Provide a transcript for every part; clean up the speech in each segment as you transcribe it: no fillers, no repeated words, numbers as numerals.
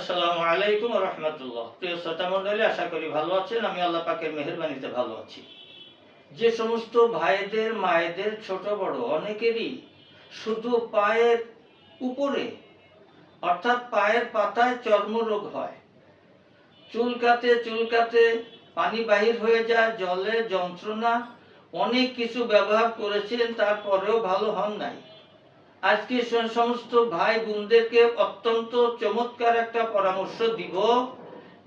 আসসালামু আলাইকুম ওয়া রাহমাতুল্লাহ। প্রিয় শ্রোতা মণ্ডলী, আশা করি ভালো আছেন। আমি আল্লাহ পাকের মেহেরবানিতে ভালো আছি। যে সমস্ত ভাইদের মায়েদের ছোট বড় অনেকেরই শুধু পায়ের উপরে অর্থাৎ পায়ের পাতায় চর্মরোগ হয়, চুলকাতে চুলকাতে পানি বাহির হয়ে যায়, জলে যন্ত্রণা, অনেক কিছু ব্যবহার করেছেন তারপরেও ভালো হন নাই। আজকে সমস্ত ভাই বোনদেরকে অত্যন্ত চমৎকার একটা পরামর্শ দিব,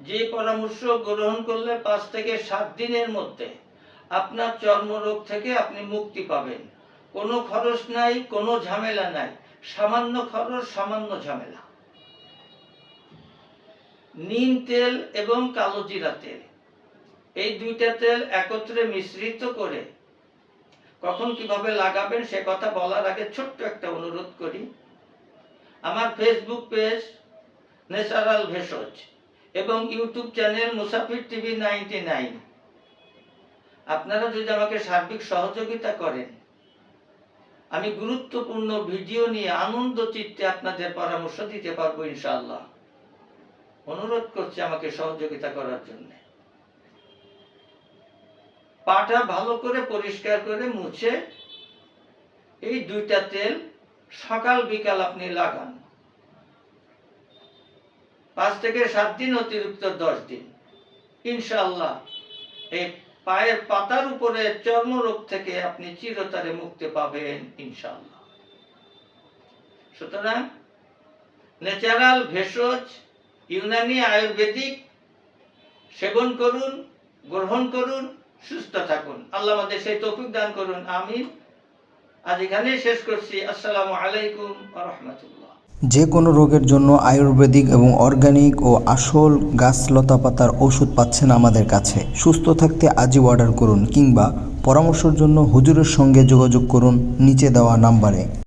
যে পরামর্শ গ্রহণ করলে 5 থেকে 7 দিনের মধ্যে আপনার চর্মরোগ থেকে আপনি মুক্তি পাবেন। কোনো খরচ নাই, কোনো ঝামেলা নাই, সামান্য খরচ, সামান্য ঝামেলা। নিম তেল এবং কালো জিরা তেল, এই দুইটা তেল একত্রে মিশ্রিত করে কখন কিভাবে লাগাবেন সে কথা বলার আগে ছোট্ট একটা অনুরোধ করি। আমার ফেসবুক পেজ ন্যাচারাল ভেষজ এবং ইউটিউব চ্যানেল মুসাফির টিভি 99, আপনারা যদি আমাকে সার্বিক সহযোগিতা করেন, আমি গুরুত্বপূর্ণ ভিডিও নিয়ে আনন্দ চিত্তে আপনাদের পরামর্শ দিতে পারবো ইনশাআল্লাহ। অনুরোধ করছি আমাকে সহযোগিতা করার জন্য। পাটা ভালো করে পরিষ্কার করে মুছে এই দুইটা তেল সকাল বিকাল আপনি লাগান। 5 থেকে 7 দিন, অতিরিক্ত 10 দিন, ইনশাআল্লাহ এই পায়ের পাতার উপরে চর্মরোগ থেকে আপনি চিরতরে মুক্তি পাবেন ইনশাআল্লাহ। সুতরাং ন্যাচারাল ভেষজ, ইউনানি আয়ুর্বেদিক সেবন করুন, গ্রহণ করুন, সুস্থ থাকুন। আল্লাহ আমাদের সেই তৌফিক দান করুন, আমিন। আজ এখানেই শেষ করছি। আসসালামু আলাইকুম ওয়া রাহমাতুল্লাহ। যে কোনো রোগের জন্য আয়ুর্বেদিক এবং অর্গানিক ও আসল গাছ লতাপাতার ওষুধ পাচ্ছেন আমাদের কাছে। সুস্থ থাকতে আজই অর্ডার করুন কিংবা পরামর্শের জন্য হুজুরের সঙ্গে যোগাযোগ করুন নিচে দেওয়া নাম্বারে।